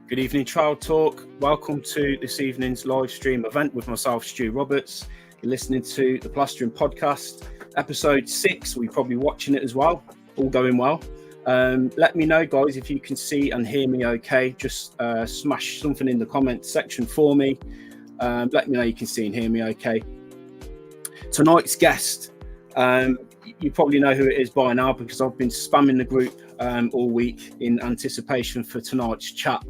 Good evening, Trial Talk. Welcome to this evening's live stream event with myself, Stu Roberts. You're listening to the Plastering Podcast, episode 6. We're probably watching it as well. All going well. Let me know, guys, if you can see and hear me okay. Just smash something in the comment section for me. Let me know you can see and hear me okay. Tonight's guest, you probably know who it is by now because I've been spamming the group all week in anticipation for tonight's chat.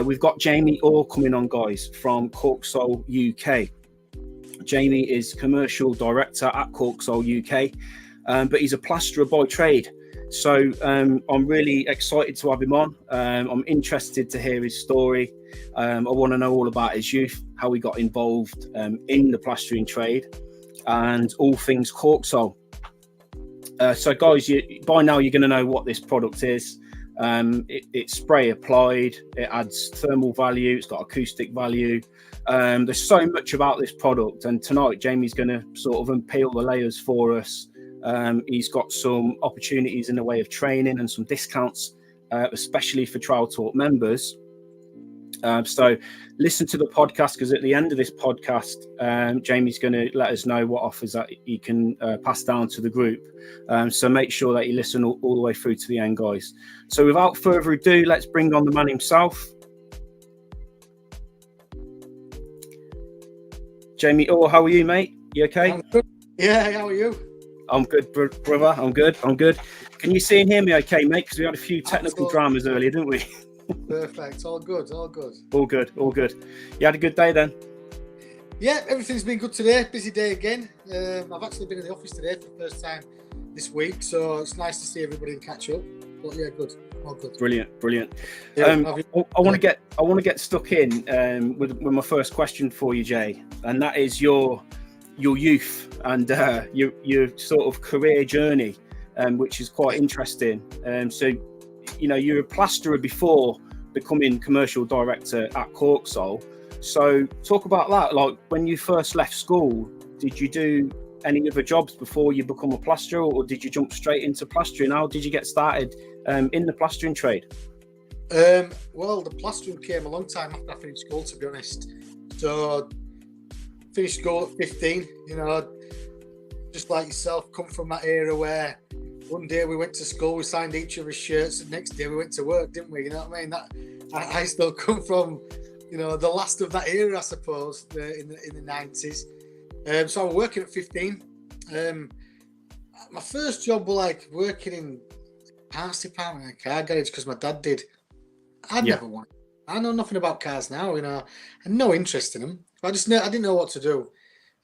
We've got Jamie Orr coming on, guys, from CORKSOL UK. Jamie is commercial director at CORKSOL UK, but he's a plasterer by trade. So I'm really excited to have him on. I'm interested to hear his story. I want to know all about his youth, how he got involved in the plastering trade, and all things CORKSOL. So, guys, by now you're going to know what this product is. It's spray applied. It adds thermal value. It's got acoustic value. There's so much about this product, and tonight Jamie's going to sort of unpeel the layers for us. He's got some opportunities in the way of training and some discounts, especially for Trial Talk members. So listen to the podcast, because at the end of this podcast, Jamie's going to let us know what offers that he can pass down to the group. So make sure that you listen all the way through to the end, guys. So without further ado, let's bring on the man himself. Jamie Orr, how are you, mate? You okay? I'm good. Yeah, how are you? I'm good, brother. I'm good. Can you see and hear me okay, mate? Because we had a few technical dramas earlier, didn't we? Perfect. All good. All good. You had a good day then? Yeah, everything's been good today. Busy day again. I've actually been in the office today for the first time this week, so it's nice to see everybody and catch up. But yeah, good. All good. Brilliant. Yeah, I want to get stuck in with my first question for you, Jay, and that is your youth and your sort of career journey, which is quite interesting. So, you know, you're a plasterer before becoming commercial director at CORKSOL. So talk about that. Like, when you first left school, did you do any other jobs before you become a plasterer, or did you jump straight into plastering? How did you get started in the plastering trade? Well, the plastering came a long time after I finished school, to be honest. So finished school at 15, you know, just like yourself, come from that era where one day we went to school, we signed each other's shirts, and the next day we went to work, didn't we? You know what I mean? That I still come from, you know, the last of that era, I suppose, in the 90s. So I was working at 15. My first job was like working in parts department in a car garage because my dad did. Never wanted. I know nothing about cars now, you know. I had no interest in them. I didn't know what to do,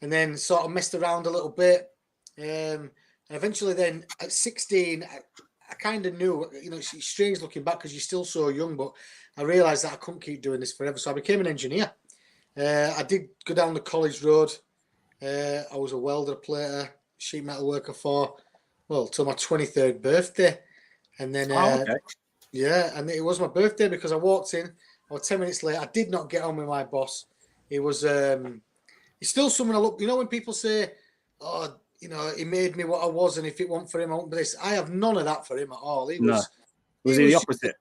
and then sort of messed around a little bit. And eventually then at 16, I kind of knew, you know, it's strange looking back because you're still so young, but I realised that I couldn't keep doing this forever. So I became an engineer. I did go down the college road. I was a welder, plater, sheet metal worker till my 23rd birthday. And then, yeah, and it was my birthday because I walked in, I was 10 minutes late. I did not get on with my boss. It was, it's still someone I look, you know, when people say, oh, you know, he made me what I was, and if it weren't for him, I wouldn't be this. I have none of that for him at all. Was he the opposite?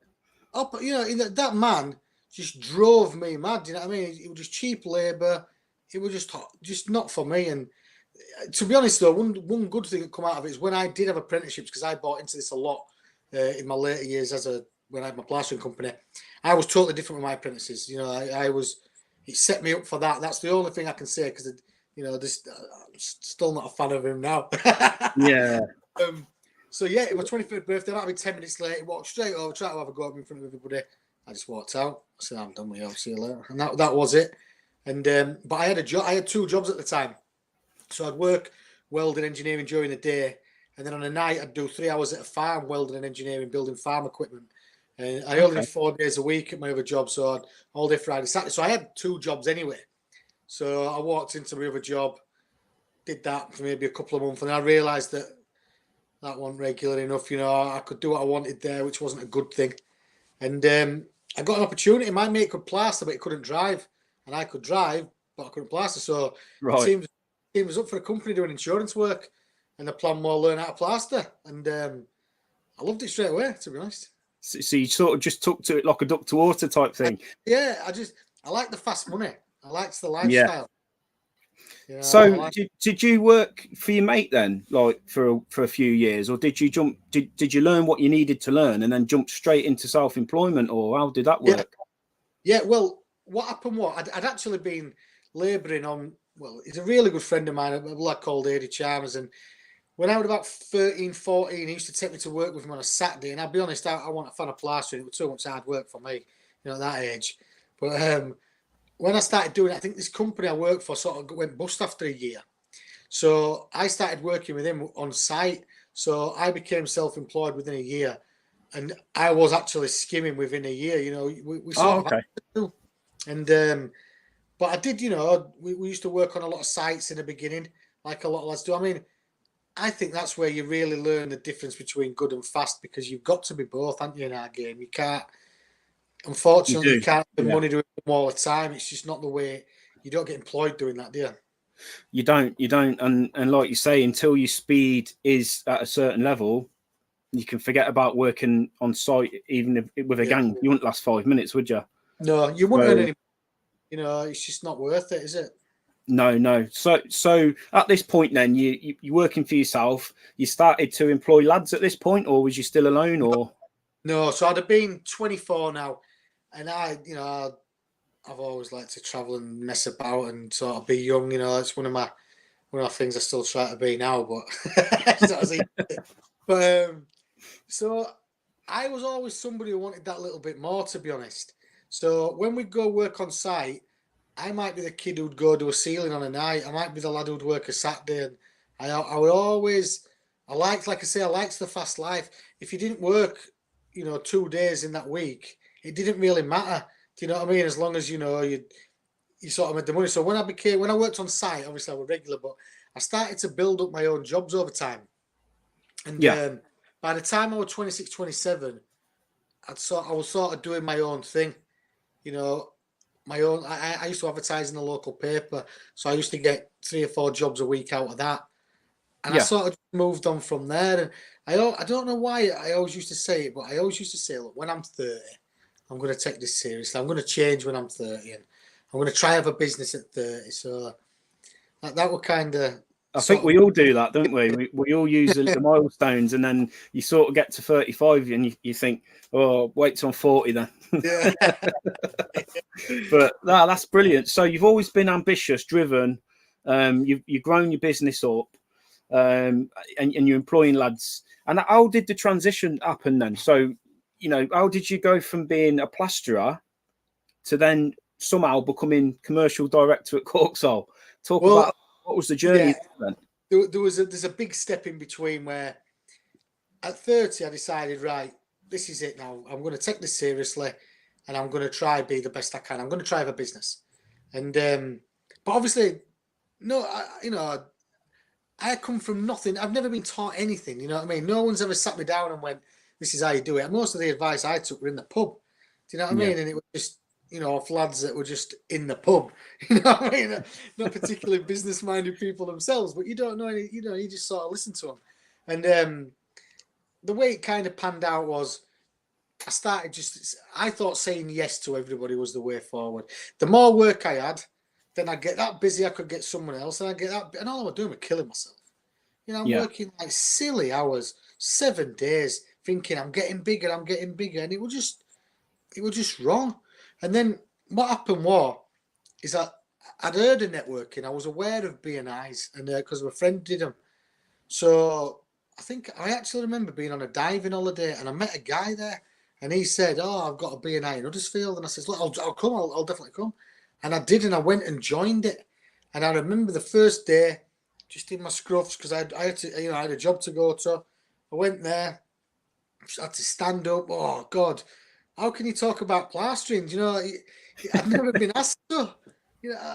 You know, that man just drove me mad. You know what I mean? It was just cheap labour. It was just not for me. And to be honest, though, one good thing that come out of it is when I did have apprenticeships, because I bought into this a lot in my later years when I had my plastering company. I was totally different with my apprentices. You know, it set me up for that. That's the only thing I can say, because you know, I'm still not a fan of him now. Yeah. So yeah, it was my 23rd birthday. I might have been 10 minutes late. He walked straight over, tried to have a go at me in front of everybody. I just walked out. I said, I'm done with you. I'll see you later. And that was it. And but I had 2 jobs at the time. So I'd work welding engineering during the day, and then on a night I'd do 3 hours at a farm welding and engineering, building farm equipment. And I only did 4 days a week at my other job, so I'd all day Friday, Saturday. So I had 2 jobs anyway. So I walked into my other job, did that for maybe a couple of months, and I realised that wasn't regular enough. You know, I could do what I wanted there, which wasn't a good thing. And I got an opportunity. My mate could plaster, but he couldn't drive, and I could drive, but I couldn't plaster. So the team was up for a company doing insurance work, and the plan was learn how to plaster. And I loved it straight away, to be honest. So you sort of just took to it like a duck to water type thing. I like the fast money. I liked the Yeah. lifestyle. So did you work for your mate then, like for a few years, or did you jump? Did you learn what you needed to learn and then jump straight into self-employment, or how did that work? Yeah. Well, what happened was I'd actually been labouring on. Well, he's a really good friend of mine, a lad called Eddie Chalmers, and when I was about 13, 14, he used to take me to work with him on a Saturday. And I'll be honest, I wasn't a fan of plastering. It was too much hard work for me, at that age. But when I started doing it, I think this company I worked for sort of went bust after a year. So I started working with him on site. So I became self-employed within a year. And I was actually skimming within a year, we sort of. And, but I did, we used to work on a lot of sites in the beginning, like a lot of lads do. I mean, I think that's where you really learn the difference between good and fast, because you've got to be both, haven't you, in our game? You can't, unfortunately, you can't have money doing them all the time. It's just not the way. You don't get employed doing that, do you? You don't. And like you say, until your speed is at a certain level, you can forget about working on site, even with a gang. You wouldn't last 5 minutes, would you? No, you wouldn't earn any. It's just not worth it, is it? No. So at this point, then you're working for yourself. You started to employ lads at this point, or was you still alone? Or no, so I'd have been 24 now, and I've always liked to travel and mess about and sort of be young. It's one of my things I still try to be now, but so I was always somebody who wanted that little bit more, to be honest. So when we go work on site, I might be the kid who'd go do a ceiling on a night. I might be the lad who'd work a Saturday. And I would always, I liked the fast life. If you didn't work, 2 days in that week, it didn't really matter. Do you know what I mean? As long as, you sort of made the money. So when I worked on site, obviously I was regular, but I started to build up my own jobs over time. And by the time I was 26, 27, I was sort of doing my own thing, my own. I used to advertise in the local paper, so I used to get 3 or 4 jobs a week out of that, and I sort of moved on from there. And I don't know why I always used to say it, but I always used to say, look, when I'm 30, I'm going to take this seriously. I'm going to change when I'm 30, and I'm going to try have a business at 30. So that would kind of. I think we all do that, don't we? We all use the milestones, and then you sort of get to 35 and you think, oh, wait till I'm 40 then. Yeah. But that's brilliant. So you've always been ambitious, driven. You've grown your business up, and you're employing lads. And how did the transition happen then? So, how did you go from being a plasterer to then somehow becoming commercial director at CORKSOL? Talk about what was the journey then? There's a big step in between where at 30 I decided, right, this is it now. I'm going to take this seriously, and I'm going to try be the best I can. I'm going to try have a business, and but obviously, no, I come from nothing. I've never been taught anything. You know what I mean? No one's ever sat me down and went, "This is how you do it." And most of the advice I took were in the pub. Do you know what I mean? And it was just, of lads that were just in the pub. You know what I mean? Not particularly business-minded people themselves, but you don't know any. You just sort of listen to them. And the way it kind of panned out was, I thought saying yes to everybody was the way forward. The more work I had, then I'd get that busy, I could get someone else, and I'd get that, and all I was doing was killing myself. I'm working like silly hours, 7 days, thinking I'm getting bigger, and it was just wrong. And then what happened is that I'd heard of networking, I was aware of BNIs, and because my friend did them. So I actually remember being on a diving holiday, and I met a guy there. And he said, "Oh, I've got a BNI in Huddersfield." And I said, "Look, I'll come. I'll definitely come." And I did, and I went and joined it. And I remember the first day, just in my scruffs, because I had to, I had a job to go to. I went there, I had to stand up. Oh God, how can you talk about plastering? I've never been asked to.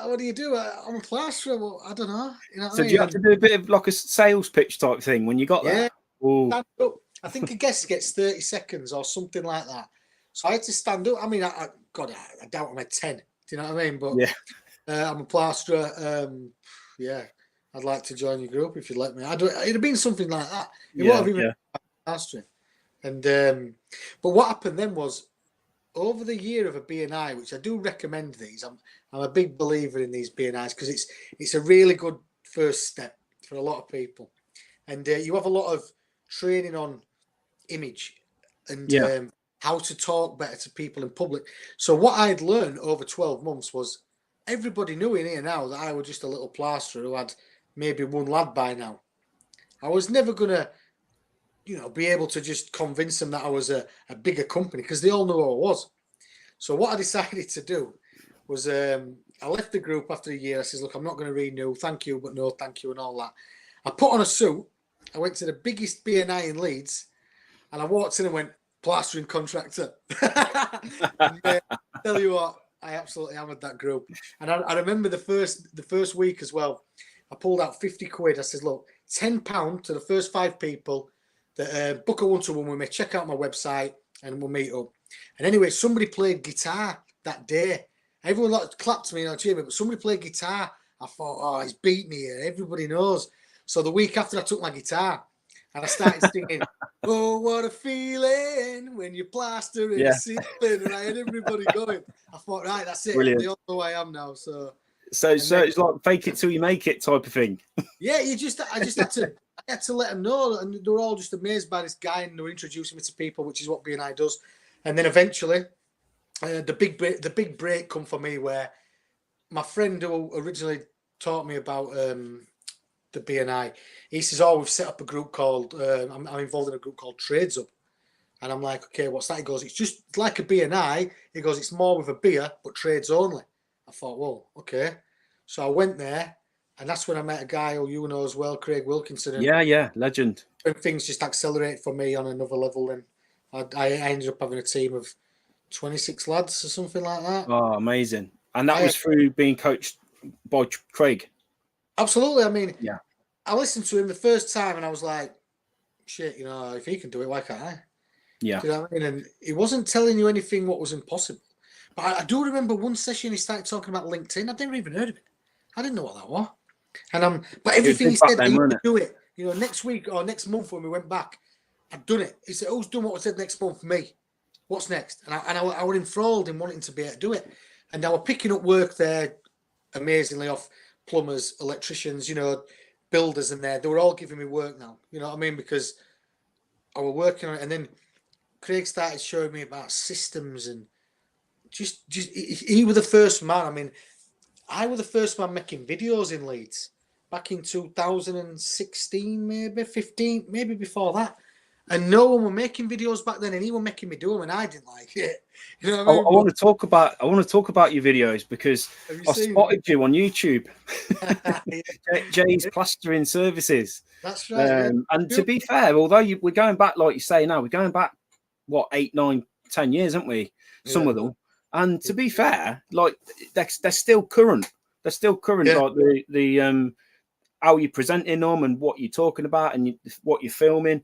What do you do? I'm a plasterer. Well, I don't know. So do you have to do a bit of like a sales pitch type thing when you got there? Stand up. I think a guest gets 30 seconds or something like that. So I had to stand up. I mean, I doubt I'm at 10. Do you know what I mean? But I'm a plasterer. I'd like to join your group if you'd let me. It'd have been something like that. It won't have even been plastering. And but what happened then was, over the year of a BNI, which I do recommend these, I'm a big believer in these BNIs because it's a really good first step for a lot of people. And you have a lot of training on image and how to talk better to people in public. So what I'd learned over 12 months was, everybody knew in here now that I was just a little plasterer who had maybe one lad by now. I was never going to, be able to just convince them that I was a bigger company, because they all knew who I was. So what I decided to do was I left the group after a year. I says, look, I'm not going to renew. Thank you, but no thank you and all that. I put on a suit. I went to the biggest BNI in Leeds, and I walked in and went, plastering contractor. And, tell you what, I absolutely hammered that group. And I remember the first week as well, I pulled out 50 quid. I said, look, £10 to the first 5 people that book a one-to-one with me, check out my website, and we'll meet up. And anyway, somebody played guitar that day. Everyone clapped me, Jamie, but somebody played guitar. I thought, oh, he's beat me here. Everybody knows. So the week after, I took my guitar and I started singing, oh, what a feeling when you're plastering the ceiling. And I had everybody going. I thought, right, that's it. Brilliant. They all know who I am now. So it's like fake it till you make it type of thing. Yeah, I just had to let them know, and they were all just amazed by this guy, and they were introducing me to people, which is what BNI does. And then eventually, the big break come for me, where my friend who originally taught me about the BNI, he says, "Oh, we've set up a group called I'm involved in a group called Trades Up," and I'm like, "Okay, what's that?" He goes, "It's just like a BNI." He goes, "It's more with a beer, but trades only." I thought, "Whoa, okay." So I went there, and that's when I met a guy who you know as well, Craig Wilkinson. And legend. And things just accelerate for me on another level, and I ended up having a team of 26 lads or something like that. Oh, amazing! And that was through being coached by Craig. Absolutely. I mean, yeah. I listened to him the first time, and I was like, "Shit, if he can do it, why can't I?" Yeah. Do you know what I mean? And he wasn't telling you anything what was impossible. But I do remember one session he started talking about LinkedIn. I'd never even heard of it. I didn't know what that was. And but everything he said, you can do it. Next week or next month when we went back, I'd done it. He said, "Who's done what was said next month for me? What's next?" And I was enthralled in wanting to be able to do it. And I was picking up work there amazingly off plumbers, electricians, builders in there. They were all giving me work now. You know what I mean? Because I was working on it. And then Craig started showing me about systems, and just he was the first man. I mean, I was the first man making videos in Leeds back in 2016, maybe 15, maybe before that. And no one was making videos back then, and he was making me do them, and I didn't like it. You know what I mean? I want to talk about your videos, because I spotted you on YouTube. Jay's Plastering Services. That's right. And to be fair, although we're going back, like you say now, we're going back, 8, 9, 10 years, aren't we? Some of them. And to be fair, like they're still current. They're still current. Yeah. Like the how you're presenting them and what you're talking about and what you're filming.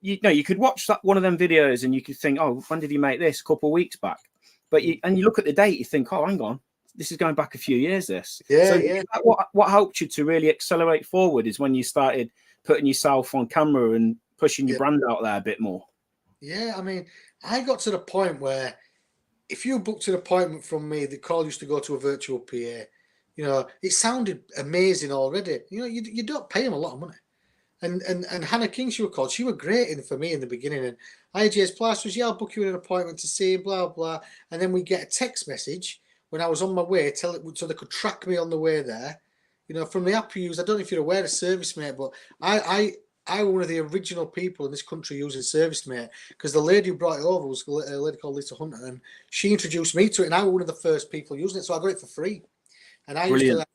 You could watch one of them videos and you could think, oh, when did he make this? A couple of weeks back. But you look at the date, you think, oh, hang on, this is going back a few years. This. What helped you to really accelerate forward is when you started putting yourself on camera and pushing your brand out there a bit more. Yeah, I mean, I got to the point where if you booked an appointment from me, the call used to go to a virtual PA. It sounded amazing already. You don't pay them a lot of money. And Hannah King, she was called. She was great for me in the beginning. And IJ's Plasters, I'll book you in an appointment to see, blah, blah. And then we get a text message when I was on my way, so they could track me on the way there. From the app you use, I don't know if you're aware of ServiceMate, but I was one of the original people in this country using ServiceMate, because the lady who brought it over was a lady called Lisa Hunter, and she introduced me to it, and I was one of the first people using it, so I got it for free. And I used to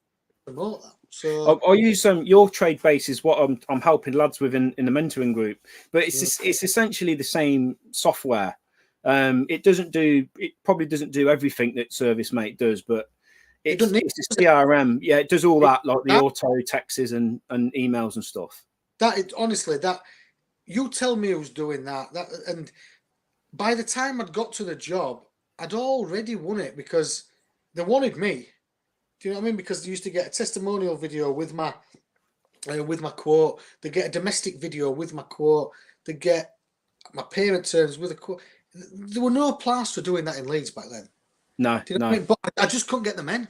promote that. So I use your trade base is what I'm helping lads with in the mentoring group, but it's essentially the same software. It probably doesn't do everything that ServiceMate does, but it's a CRM. Yeah, it does all that, like the auto texts and emails and stuff. Honestly, you tell me who's doing that. And by the time I'd got to the job, I'd already won it, because they wanted me. Do you know what I mean? Because they used to get a testimonial video with my quote. They get a domestic video with my quote. They get my parent turns with there were no plaster doing that in Leeds back then. No, Do you know what I mean? But I just couldn't get the men.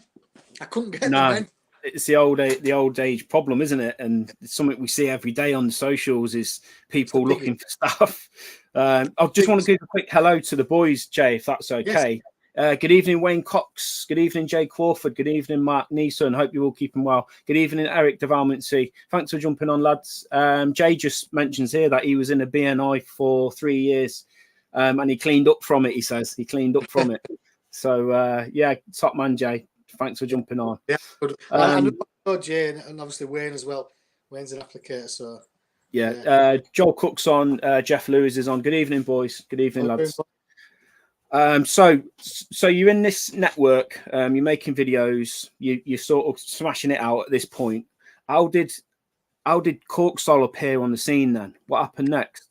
I couldn't get the men. It's the old age problem, isn't it? And it's something we see every day on the socials is people looking for stuff. I just want to give a quick hello to the boys, Jay, if that's okay. Yes. Good evening, Wayne Cox. Good evening, Jay Crawford. Good evening, Mark Neeson. Hope you're all keeping well. Good evening, Eric DeValmency. Thanks for jumping on, lads. Jay just mentions here that he was in a BNI for 3 years and he cleaned up from it, he says. He cleaned up from it. So, yeah, top man, Jay. Thanks for jumping on. Yeah, good. I know Jay and obviously Wayne as well. Wayne's an applicator, so... Yeah. Joel Cook's on. Jeff Lewis is on. Good evening, boys. Good evening, lads. So you're in this network, you're making videos, you're sort of smashing it out at this point. How did CORKSOL appear on the scene then? What happened next?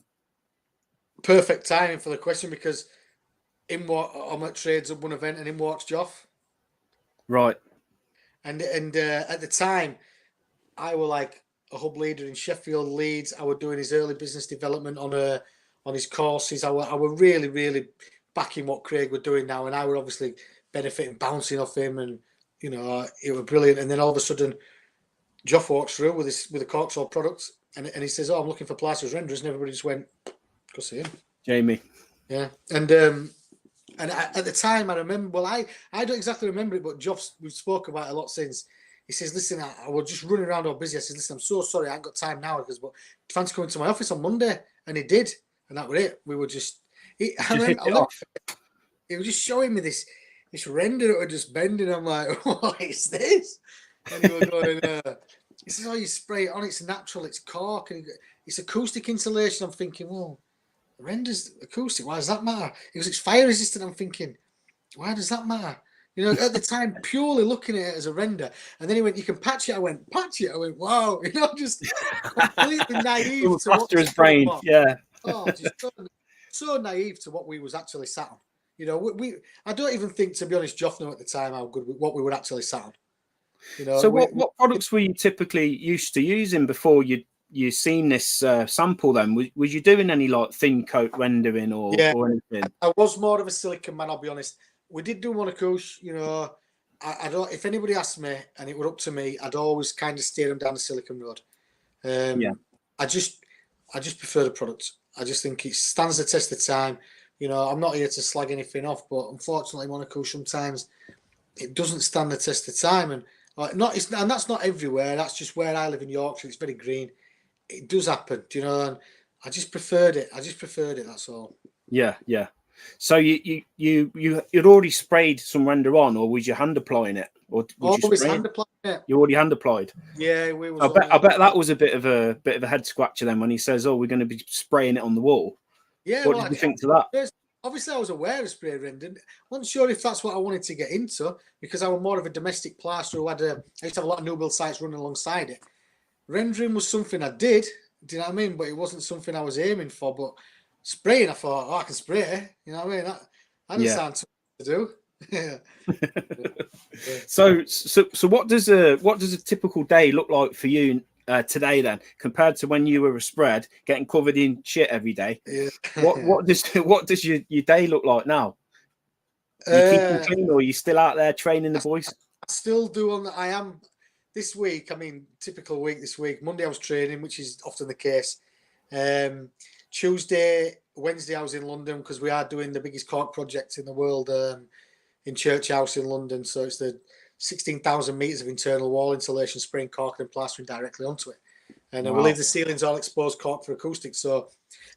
Perfect timing for the question, because I'm at Trades at one event and in walks Joff. Right. And at the time, I were like a hub leader in Sheffield, Leeds. I were doing his early business development on his courses. I were really, really backing what Craig were doing now, and I were obviously benefiting, bouncing off him, and you know it was brilliant. And then all of a sudden, Joff walks through with a CORKSOL product, and he says, "Oh, I'm looking for plasters renderers," and everybody just went, "Go see him, Jamie." Yeah, and at the time, I remember. Well, I don't exactly remember it, but Joff, we've spoke about it a lot since. He says, "Listen, I was just running around all busy." I said, "Listen, I'm so sorry, I ain't got time now." Because, but fancy coming to my office on Monday, and he did, and that was it. We were just. He was just showing me this render that was just bending. I'm like, "What is this?" And he was going, he says, "Oh, you spray it on. It's natural. It's cork, and it's acoustic insulation." I'm thinking, well, the render's acoustic. Why does that matter? He goes, "It's fire resistant." I'm thinking, why does that matter? You know, at the time, purely looking at it as a render. And then he went, "You can patch it." I went, "Patch it?" I went, "Wow." You know, just completely naive to what his brain. Yeah. Oh, just so naive to what we was actually sat on. You know, I don't even think, to be honest, Joff knew at the time how good what we were actually sat on. You know, so what products were you typically used to using before you seen this sample then? Was you doing any like thin coat rendering or anything? I was more of a silicon man, I'll be honest. We did do monocouche, you know. I don't, if anybody asked me and it were up to me, I'd always kind of steer them down the silicon road. I just prefer the product. I just think it stands the test of time. You know, I'm not here to slag anything off, but unfortunately, monocouche sometimes it doesn't stand the test of time, and and that's not everywhere. That's just where I live in Yorkshire. It's very green. It does happen, you know. And I just preferred it. That's all. Yeah. So you'd already sprayed some render on, or was you hand applying it, or always hand applying it? You already hand applied. Yeah, we was. I bet that was a bit of a head scratcher then when he says, "Oh, we're going to be spraying it on the wall." Yeah. What did you think to that? Obviously, I was aware of spray rendering. Wasn't sure if that's what I wanted to get into, because I was more of a domestic plasterer who I used to have a lot of new build sites running alongside it. Rendering was something I did. Do you know what I mean? But it wasn't something I was aiming for. But spraying, I thought, oh, I can spray it. You know what I mean? That didn't sound too to do. Yeah. So what does a typical day look like for you today then, compared to when you were a spread getting covered in shit every day? Yeah. What does your day look like now? Are you keeping clean, or are you still out there training the boys? I still do. I am this week. I mean, typical week this week. Monday I was training, which is often the case. Tuesday, Wednesday I was in London because we are doing the biggest cork project in the world in Church House in London. So it's the 16,000 meters of internal wall insulation, spraying cork and plastering directly onto it. And we'll leave the ceilings all exposed cork for acoustics. So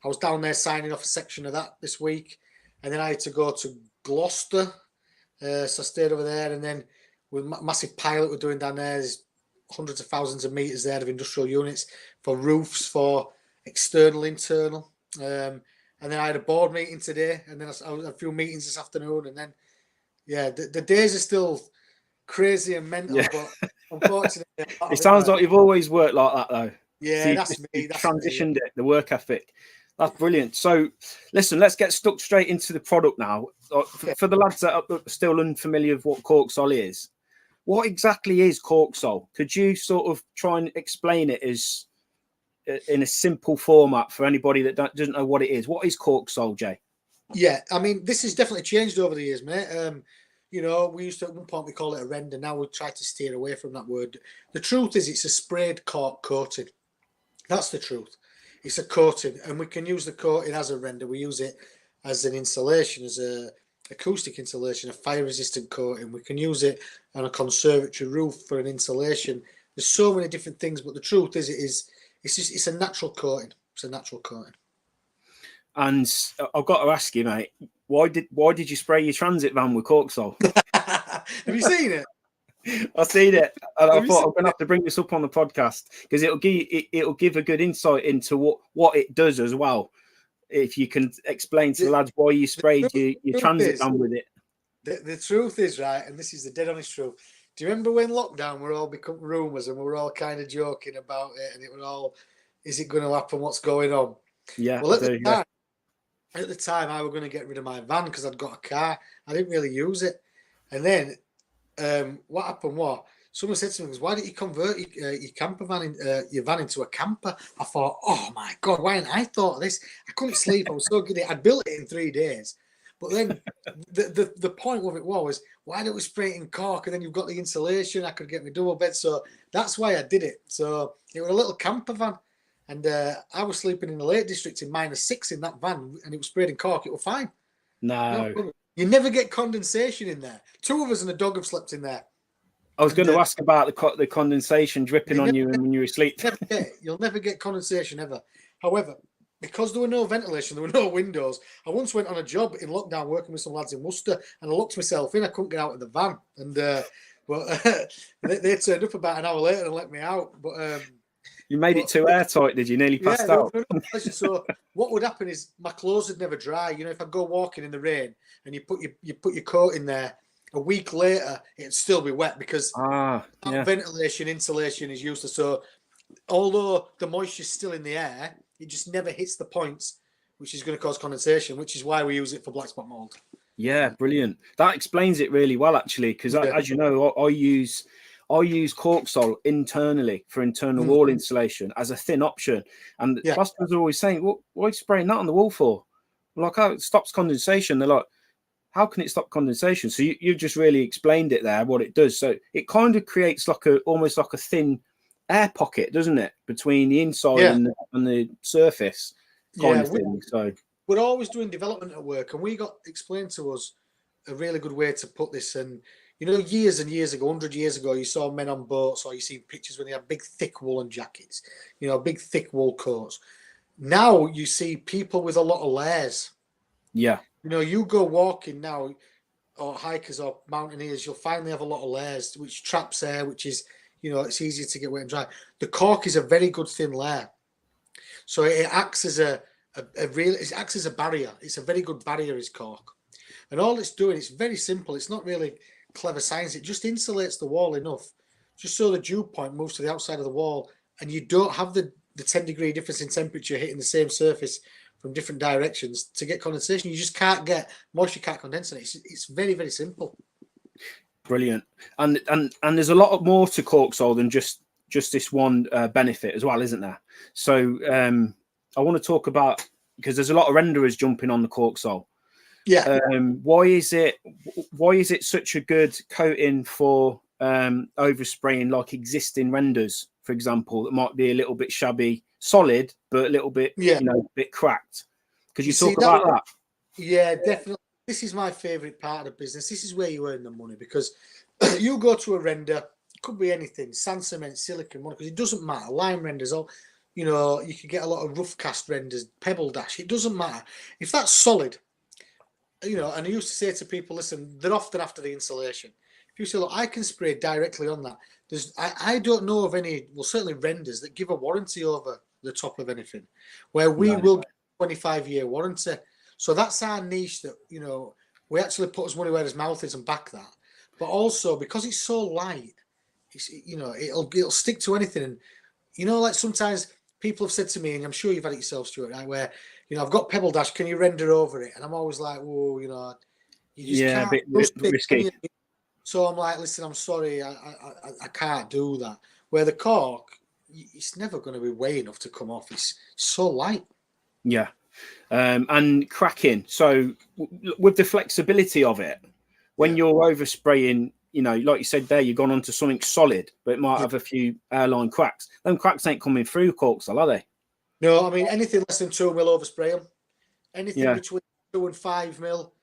I was down there signing off a section of that this week. And then I had to go to Gloucester. So I stayed over there. And then with massive pilot we're doing down there, there's hundreds of thousands of meters there of industrial units for roofs, for external, internal. And then I had a board meeting today. And then I had a few meetings this afternoon. And then, the days are still crazy and mental, but unfortunately, it sounds like you've always worked like that, though. Yeah, so that's me. That's transitioned it, the work ethic. That's brilliant. So, listen, let's get stuck straight into the product now. For the lads that are still unfamiliar with what CORKSOL is, what exactly is CORKSOL? Could you sort of try and explain it as in a simple format for anybody that doesn't know what it is. What is CORKSOL, Jay? Yeah, I mean, this has definitely changed over the years, mate. You know, we used to, at one point, we call it a render. Now we try to steer away from that word. The truth is it's a sprayed cork coating. That's the truth. It's a coating, and we can use the coating as a render. We use it as an insulation, as a acoustic insulation, a fire-resistant coating. We can use it on a conservatory roof for an insulation. There's so many different things, but the truth is, it's a natural coating. It's a natural coating. And I've got to ask you, mate, why did you spray your transit van with CORKSOL? Have you seen it? I've seen it, and I thought I'm going to have to bring this up on the podcast because it'll give a good insight into what it does as well. If you can explain to the lads why you sprayed your transit van with it. The truth is, right, and this is the dead honest truth. Do you remember when lockdown were all become rumours and we were all kind of joking about it, and it was all, is it going to happen? What's going on? Yeah. Well, at the time, I was going to get rid of my van because I'd got a car. I didn't really use it, and then what happened was someone said to me, "Why didn't you convert your camper van, your van into a camper?" I thought, "Oh my god, why hadn't I thought of this?" I couldn't sleep. I was so good. I'd built it in 3 days, but then the point of it was, why don't we spray it in cork and then you've got the insulation? I could get my double bed, so that's why I did it. So it was a little camper van, and I was sleeping in the Lake District in -6 in that van, and it was sprayed in cork. It was fine. No. You never get condensation in there. 2 of us and a dog have slept in there. I was going to ask about the condensation dripping on you when you were asleep. You'll never get condensation ever. However, because there were no ventilation, there were no windows, I once went on a job in lockdown working with some lads in Worcester, and I locked myself in. I couldn't get out of the van. And they turned up about an hour later and let me out. But you made it too airtight, did you? Nearly passed out. No. So what would happen is my clothes would never dry. You know, if I go walking in the rain and you put your coat in there, a week later it'd still be wet because ventilation, insulation is useless. So although the moisture's still in the air, it just never hits the points which is going to cause condensation, which is why we use it for black spot mold. Yeah, brilliant. That explains it really well, actually, because as you know, I use CORKSOL internally for internal wall insulation as a thin option. And customers are always saying, well, why are you spraying that on the wall for? Like, how it stops condensation. They're like, how can it stop condensation? So you just really explained it there, what it does. So it kind of creates almost like a thin air pocket, doesn't it, between the inside and the surface kind of thing. So we're always doing development at work, and we got explained to us a really good way to put this. And you know, years and years ago, 100 years ago, you saw men on boats, or you see pictures when they had big, thick woolen jackets, you know, big, thick wool coats. Now you see people with a lot of layers. Yeah. You know, you go walking now, or hikers or mountaineers, you'll find they have a lot of layers, which traps air, which is, you know, it's easier to get wet and dry. The cork is a very good thin layer. So it acts as it acts as a barrier. It's a very good barrier, is cork. And all it's doing, it's very simple. It's not really clever science. It just insulates the wall enough just so the dew point moves to the outside of the wall, and you don't have the 10-degree difference in temperature hitting the same surface from different directions to get condensation. You just can't get moisture, can't condense it. It's very, very simple. Brilliant. And there's a lot more to CORKSOL than just this one benefit as well, isn't there? So I want to talk about, because there's a lot of renderers jumping on the CORKSOL. Yeah. Why is it such a good coating for overspraying like existing renders, for example, that might be a little bit shabby, solid, but a little bit, a bit cracked? Could you talk about that? Yeah, definitely. This is my favourite part of the business. This is where you earn the money, because you go to a render, it could be anything, sand, cement, silicon, because it doesn't matter. Lime renders, you know, you can get a lot of rough cast renders, pebble dash. It doesn't matter. If that's solid, you know, and I used to say to people, listen, they're often after the insulation. If you say, look, I can spray directly on that. I don't know of any, well, certainly renders that give a warranty over the top of anything, where we will get a 25-year warranty. So that's our niche, that, you know, we actually put his money where his mouth is and back that. But also, because it's so light, you know, it'll stick to anything. And, you know, like sometimes people have said to me, and I'm sure you've had it yourself, Stuart, right, where, you know, I've got pebble dash, can you render over it? And I'm always like, whoa, you know, you just can't. A bit risky. So I'm like, listen, I'm sorry, I can't do that. Where the cork, it's never going to be way enough to come off. It's so light. Yeah. And cracking. So with the flexibility of it, when you're overspraying, you know, like you said there, you've gone onto something solid, but it might have a few airline cracks. Them cracks ain't coming through CORKSOL, are they? No, I mean, anything less than 2 mil overspray them. Anything between 2 and 5 mil,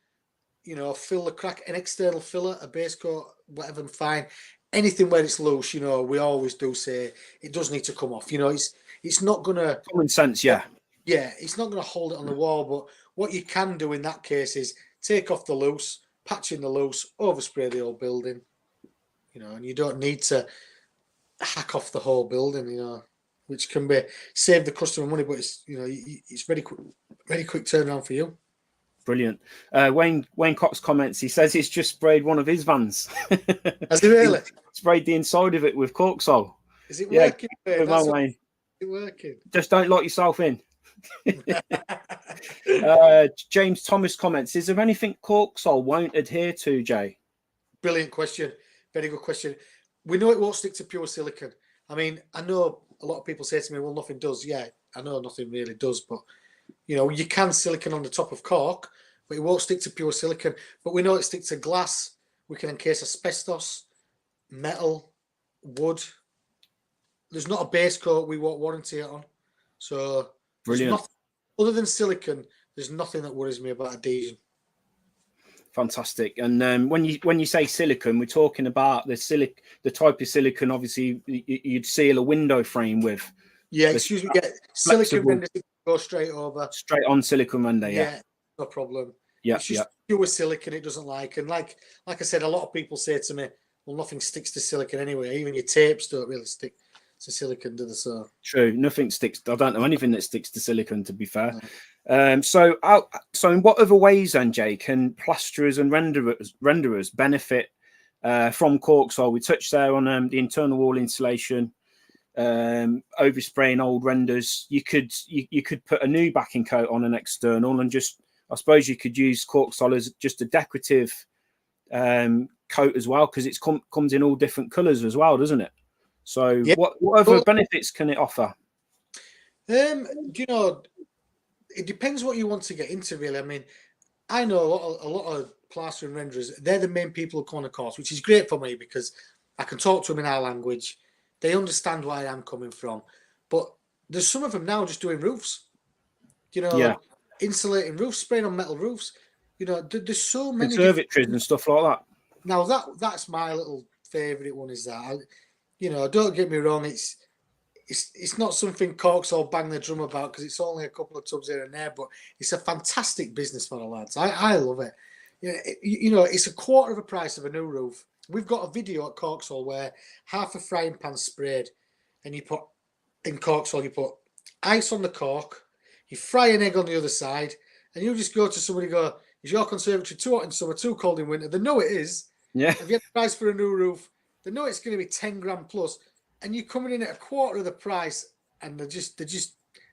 you know, fill the crack, an external filler, a base coat, whatever, fine. Anything where it's loose, you know, we always do say it does need to come off. You know, it's not going to... Common sense, yeah. Yeah, it's not going to hold it on the wall, but what you can do in that case is take off the loose, patch in the loose, overspray the whole building, you know, and you don't need to hack off the whole building, you know, which can be save the customer money, but it's, you know, it's very quick turnaround for you. Brilliant. Wayne Cox comments, he says he's just sprayed one of his vans. Has he really? Sprayed the inside of it with CORKSOL. Is it working? Good man, Wayne. Is it working? Just don't lock yourself in. James Thomas comments, is there anything CORKSOL won't adhere to, Jay? Brilliant question. Very good question. We know it won't stick to pure silicon. I mean, I know a lot of people say to me, well, nothing does. Yeah, I know nothing really does, but you know, you can silicon on the top of cork, but it won't stick to pure silicon. But we know it sticks to glass. We can encase asbestos, metal, wood. There's not a base coat we won't warranty it on. So brilliant. Nothing, other than silicon, there's nothing that worries me about adhesion. Fantastic. And when you say silicon, we're talking about the type of silicon. Obviously, you'd seal a window frame with. Yeah, excuse me. Yeah, silicon render go straight over. Straight on silicon render. Yeah, no problem. Yeah, it's just pure silicon. It doesn't like, and like I said, a lot of people say to me, "Well, nothing sticks to silicon anyway. Even your tapes don't really stick to silicon, do they?" So true, nothing sticks. I don't know anything that sticks to silicon, to be fair. No. So in what other ways then, Jay, can plasterers and renderers benefit from CORKSOL? We touched there on the internal wall insulation, overspraying old renders. You could put a new backing coat on an external, and just, I suppose you could use CORKSOL as just a decorative coat as well, because it comes in all different colours as well, doesn't it? So what other benefits can it offer? You know, it depends what you want to get into, really. I mean, I know a lot of plastering renderers, they're the main people who come on a course, which is great for me because I can talk to them in our language. They understand where I'm coming from. But there's some of them now just doing roofs. You know, insulating roofs, spraying on metal roofs. You know, there's so many conservatories and stuff like that. Now that's my little favourite one. Is that you know, don't get me wrong, it's not something CORKSOL bang the drum about because it's only a couple of tubs here and there, but it's a fantastic business for the lads. I love it. You know, it's a quarter of the price of a new roof. We've got a video at CORKSOL where half a frying pan sprayed, and you put in CORKSOL, you put ice on the cork, you fry an egg on the other side, and you just go to somebody and go, "Is your conservatory too hot in summer, too cold in winter?" They know it is. Yeah. If you have the price for a new roof, they know it's going to be 10 grand plus, and you're coming in at a quarter of the price, and it's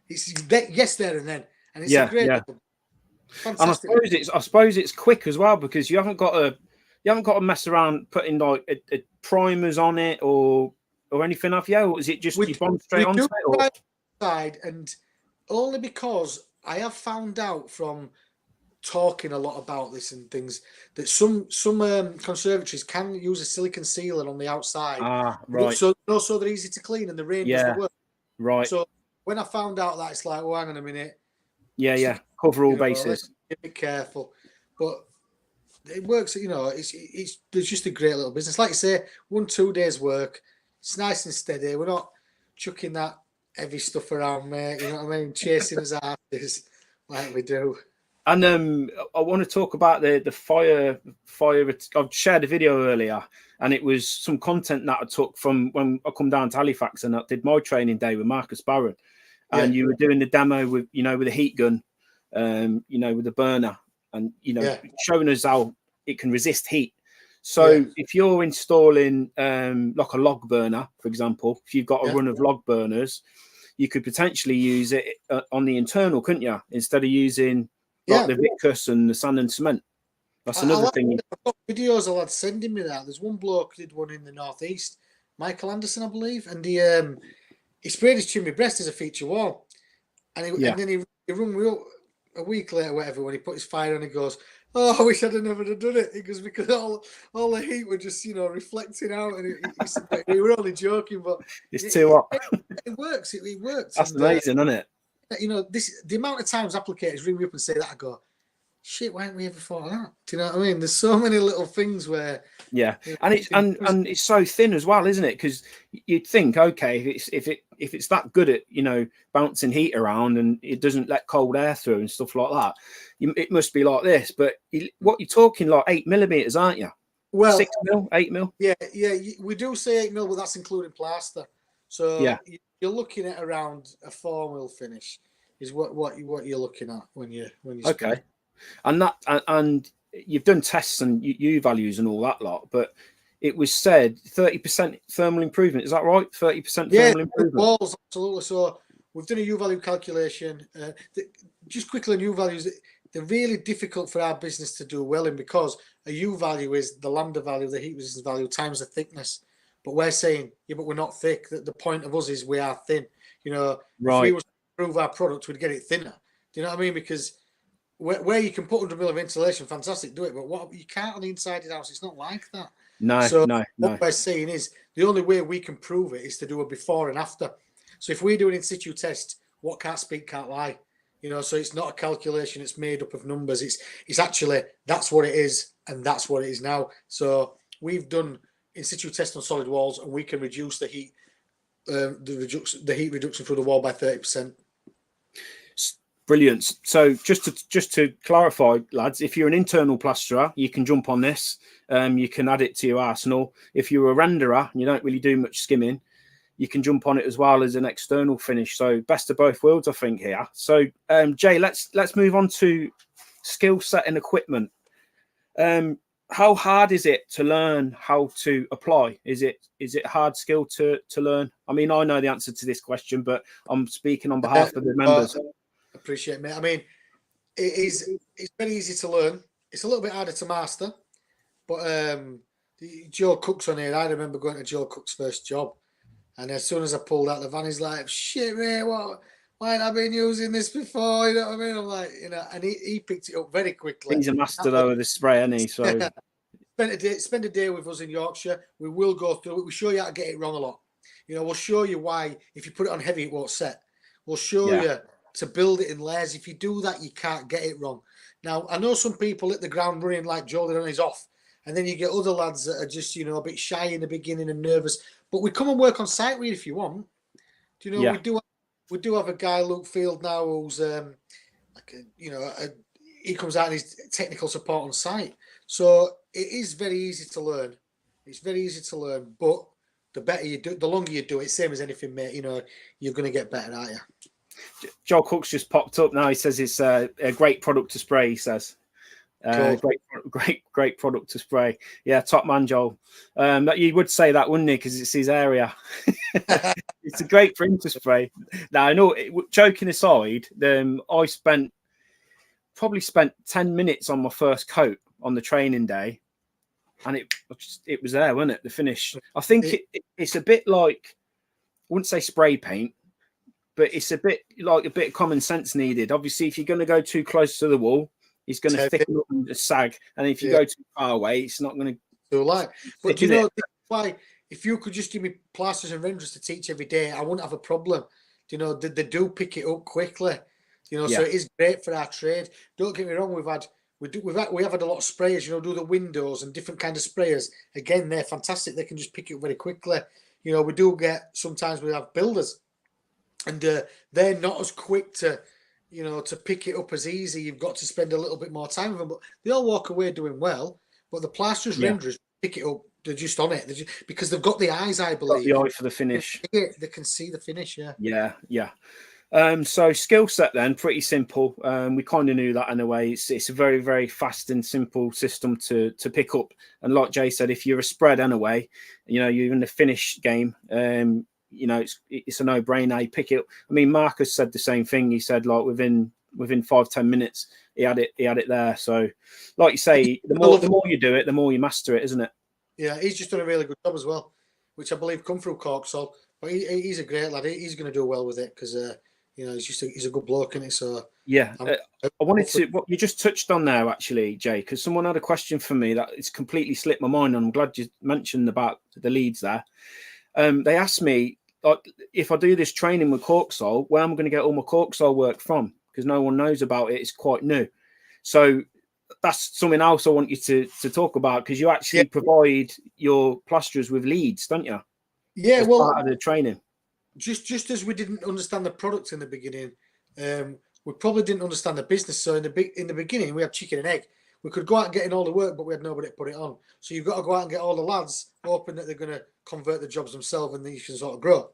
yes there and then, and it's a great. Fantastic. And I suppose it's quick as well because you haven't got to mess around putting like primers on it or anything, have you? Or is it just you bomb straight onto it? Side, and only because I have found out from talking a lot about this and things that some conservatories can use a silicon sealer on the outside. Right. So they're easy to clean and the rain does the work. Right. So when I found out that, it's like, oh, hang on a minute. Yeah. Cover all bases. Be careful, but it works. You know, it's just a great little business. Like you say, 1-2 days work. It's nice and steady. We're not chucking that heavy stuff around, mate. You know what I mean? Chasing us after like we do. And I want to talk about the fire. I've shared a video earlier, and it was some content that I took from when I come down to Halifax and I did my training day with Marcus Barron, and you were doing the demo with a heat gun, with a burner, and showing us how it can resist heat. So if you're installing like a log burner, for example, if you've got a run of log burners, you could potentially use it on the internal, couldn't you? Instead of using the Vicus and the sand and cement. That's another thing. I've got videos of lads sending me that. There's one bloke who did one in the northeast, Michael Anderson, I believe, and he sprayed his chimney breast as a feature wall, and then he rung me up a week later, whatever, when he put his fire on. He goes, "Oh, I wish I'd never have done it." He goes, "Because all the heat were just, reflecting out." And he said, "We were only joking, but it's too hot." It works. It works. That's amazing, isn't it? The amount of times applicators ring me up and say that, I go, "Shit, why haven't we ever thought of that?" Do you know what I mean? There's so many little things where, and it's so thin as well, isn't it? Because you'd think, okay, if it's that good at bouncing heat around and it doesn't let cold air through and stuff like that, it must be like this. But what you're talking like 8 millimeters, aren't you? Well, 6 mil, 8 mil. Yeah. We do say 8 mil, but that's including plaster. So you're looking at around a 4 mil finish is what you're looking at when you okay. And you've done tests and U values and all that lot, but it was said 30% thermal improvement. Is that right? 30% thermal improvement. Walls, absolutely. So we've done a U value calculation. Just quickly on U values, they're really difficult for our business to do well in, because a U value is the lambda value, the heat resistance value, times the thickness. But we're saying, but we're not thick. The point of us is we are thin. Right. If we were to improve our product, we'd get it thinner. Do you know what I mean? Because where you can put 100 mil of insulation, fantastic, do it. But what you can't on the inside of the house, it's not like that. No. What we're saying is the only way we can prove it is to do a before and after. So if we do an in situ test, what can't speak can't lie. So it's not a calculation. It's made up of numbers. It's actually, that's what it is, and that's what it is now. So we've done in situ test on solid walls, and we can reduce the heat, the heat reduction through the wall by 30%. Brilliant. So just to clarify, lads, if you're an internal plasterer, you can jump on this. You can add it to your arsenal. If you're a renderer and you don't really do much skimming, you can jump on it as well as an external finish. So best of both worlds, I think, here. So Jay, let's move on to skill set and equipment. How hard is it to learn how to apply? Is it hard skill to learn? I mean, I know the answer to this question, but I'm speaking on behalf of the members. Appreciate it, mate. I mean, it's very easy to learn. It's a little bit harder to master. But Joe Cook's on here. I remember going to Joe Cook's first job, and as soon as I pulled out the van, he's like, "Shit, mate, why ain't I been using this before?" You know what I mean? I'm like, and he picked it up very quickly. He's a master though of the spray, isn't he? So spend a day with us in Yorkshire. We will go through it. We show you how to get it wrong a lot. We'll show you why if you put it on heavy, it won't set. We'll show you to build it in layers. If you do that, you can't get it wrong. Now, I know some people hit the ground running like Joe did on his off, and then you get other lads that are just, a bit shy in the beginning and nervous. But we come and work on site with you if you want. We do have a guy, Luke Field, now who's he comes out and he's technical support on site. So it is very easy to learn. It's very easy to learn, but the better you do, the longer you do it, same as anything, mate. You're going to get better, aren't you? Joel Cook's just popped up now. He says it's a great product to spray. He says, cool. great product to spray. Yeah, top man, Joel. You would say that, wouldn't he? Because it's his area. It's a great for him to spray. Now, I know. Joking aside, I probably spent 10 minutes on my first coat on the training day, and it was there, wasn't it? The finish. I think it's a bit like, I wouldn't say spray paint, but it's a bit of common sense needed. Obviously, if you're going to go too close to the wall, it's going to thicken up and sag. And if you go too far away, it's not going to do like. But why? If you could just give me plasters and renderers to teach every day, I wouldn't have a problem. They do pick it up quickly. So it is great for our trade. Don't get me wrong. We have had a lot of sprayers. Do the windows and different kind of sprayers. Again, they're fantastic. They can just pick it up very quickly. We do get sometimes we have builders. And they're not as quick to pick it up as easy. You've got to spend a little bit more time with them. But they all walk away doing well. But the plasterers, renderers pick it up. They're just on it. Because they've got the eyes, I believe. Got the eye for the finish. They can see the finish, Yeah. So skill set then, pretty simple. We kind of knew that in a way. It's a very, very fast and simple system to pick up. And like Jay said, if you're a spread anyway, you're in the finish game, it's a no-brainer. You pick it up. I mean, Marcus said the same thing. He said like within 5-10 minutes, he had it there. So, like you say, the more you do it, the more you master it, isn't it? Yeah, he's just done a really good job as well, which I believe come through CORKSOL. But he's a great lad. He's going to do well with it because he's a good bloke, isn't he? So yeah. I wanted to what you just touched on there actually, Jay, because someone had a question for me that it's completely slipped my mind. I'm glad you mentioned about the leads there. They asked me, like, if I do this training with CORKSOL, where am I going to get all my CORKSOL work from? Because no one knows about it. It's quite new. So that's something else I want you to talk about, because you actually provide your plasterers with leads, don't you? Yeah, as part of the training. Just as we didn't understand the product in the beginning, we probably didn't understand the business. So in the beginning, we had chicken and egg. We could go out and get in all the work, but we had nobody to put it on. So you've got to go out and get all the lads, hoping that they're going to convert the jobs themselves and then you can sort of grow.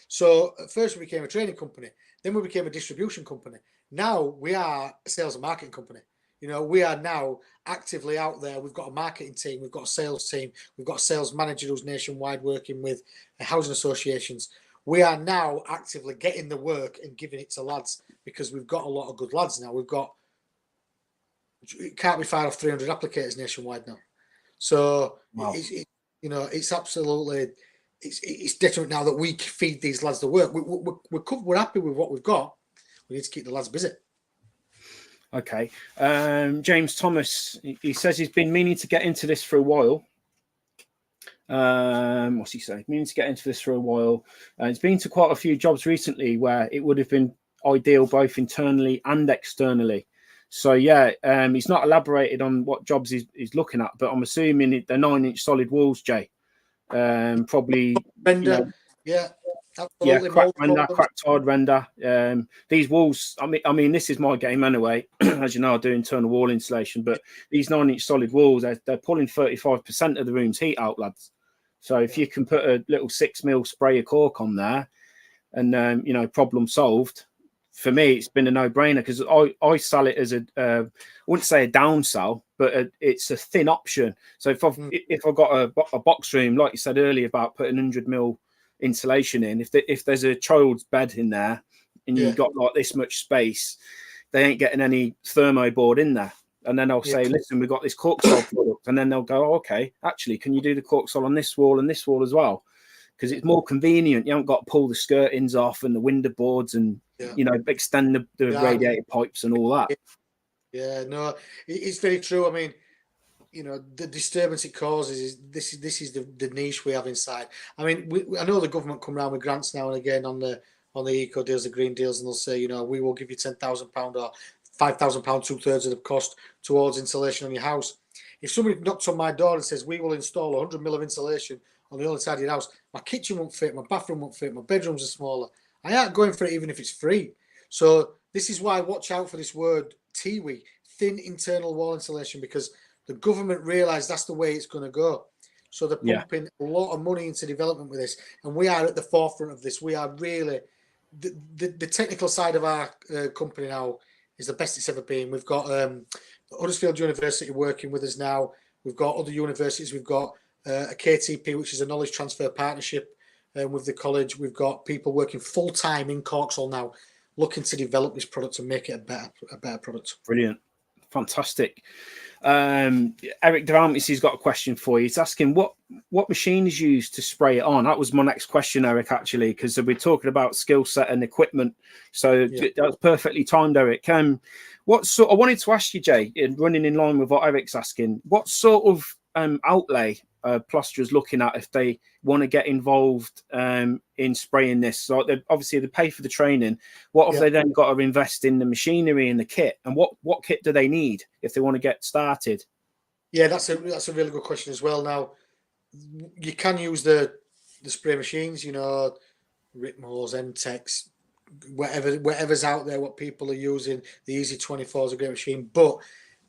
So at first we became a training company. Then we became a distribution company. Now we are a sales and marketing company. We are now actively out there. We've got a marketing team. We've got a sales team. We've got a sales manager who's nationwide working with housing associations. We are now actively getting the work and giving it to lads because we've got a lot of good lads now. It can't be far off 300 applicators nationwide now. So wow. It's absolutely, it's different now that we feed these lads the work. We're happy with what we've got. We need to keep the lads busy. Okay. James Thomas, he says he's been meaning to get into this for a while. What's he saying? Meaning to get into this for a while. He's been to quite a few jobs recently where it would have been ideal both internally and externally. So, he's not elaborated on what jobs he's looking at, but I'm assuming they're 9-inch solid walls, Jay. Probably. Render, absolutely. Cracked hard render. These walls, I mean, this is my game anyway. As you know, I do internal wall insulation, but these 9-inch solid walls, they're pulling 35% of the room's heat out, lads. So if you can put a little 6mm spray of cork on there, and problem solved. For me, it's been a no-brainer because I sell it as I wouldn't say a downsell, but it's a thin option. So if I've got a box room, like you said earlier about putting 100mm insulation in, if there's a child's bed in there and you've got like this much space, they ain't getting any thermoboard in there. And then I'll say, listen, we've got this CORKSOL product, and then they'll go, okay, actually, can you do the CORKSOL on this wall and this wall as well? Because it's more convenient. You haven't got to pull the skirtings off and the window boards and extend the radiator pipes and all that. Yeah, no, it's very true. I mean, the disturbance it causes is this is the niche we have inside. I mean, I know the government come around with grants now and again on the eco deals, the green deals, and they'll say, we will give you £10,000 or £5,000, 2/3 of the cost towards insulation on your house. If somebody knocks on my door and says we will install 100mm of insulation on the other side of your house, my kitchen won't fit, my bathroom won't fit, my bedrooms are smaller, I aren't going for it even if it's free. So this is why watch out for this word TIWI, thin internal wall insulation, because the government realise that's the way it's going to go. So they're pumping a lot of money into development with this, and we are at the forefront of this. We are really the technical side of our company now is the best it's ever been. We've got Huddersfield University working with us now. We've got other universities. We've got a KTP, which is a knowledge transfer partnership with the college. We've got people working full time in CORKSOL now, looking to develop this product and make it a better product. Brilliant, fantastic. Eric Deramis, he's got a question for you. He's asking what machine is used to spray it on. That was my next question, Eric, actually, because we're talking about skill set and equipment. So that's perfectly timed, Eric. I wanted to ask you, Jay, running in line with what Eric's asking, what sort of outlay plasterers looking at if they want to get involved in spraying this? So obviously they pay for the training. What have they then got to invest in the machinery and the kit? And what kit do they need if they want to get started? Yeah, that's a really good question as well. Now you can use the spray machines, Ritmos, MTEX, whatever's out there, what people are using. The Easy 24 is a great machine, but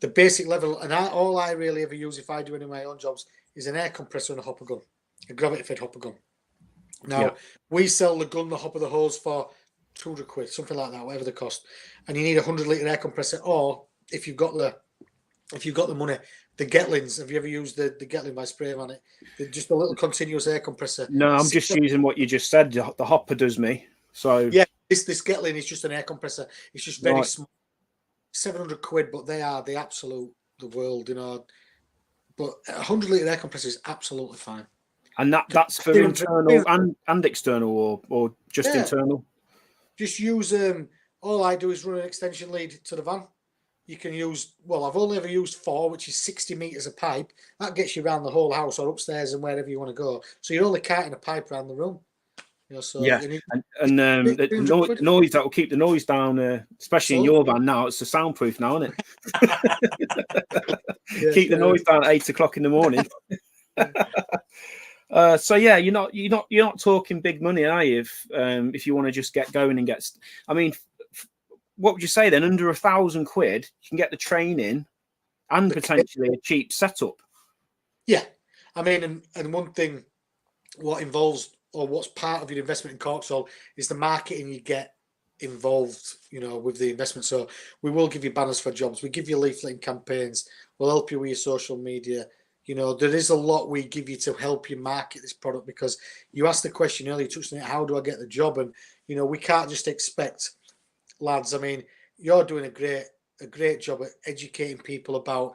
the basic level, and all I really ever use if I do any of my own jobs, is an air compressor and a hopper gun, a gravity-fed hopper gun. Now, we sell the gun, the hopper, the hose for £200, something like that, whatever the cost. And you need a 100-litre air compressor, or if you've got the money, the Getlins. Have you ever used the Getlin by spraying on it? They're just a little continuous air compressor. No, I'm just using what you just said. The hopper does me. So yeah, this Getlin is just an air compressor. It's just very small. £700, but they are the world, But a 100-litre air compressor is absolutely fine. And that's for internal and external, or just internal? Just use all I do is run an extension lead to the van. You can use, well, I've only ever used 4, which is 60 meters of pipe. That gets you around the whole house or upstairs and wherever you want to go. So you're only carting a pipe around the room. You know, so yeah, you need, and the noise that will keep the noise down, especially in your van now. It's a soundproof now, isn't it? Keep the noise down at 8 o'clock in the morning. So yeah, you're not talking big money, are you? If you want to just get going and get, I mean, what would you say then? Under £1,000, you can get the training and potentially a cheap setup. Yeah, I mean, and one thing, what involves or what's part of your investment in CORKSOL is the marketing you get involved, you know, with the investment. So we will give you banners for jobs. We give you leafleting campaigns. We'll help you with your social media. You know, there is a lot we give you to help you market this product, because you asked the question earlier, you touched on it, how do I get the job? And, you know, we can't just expect, lads, I mean, you're doing a great job at educating people about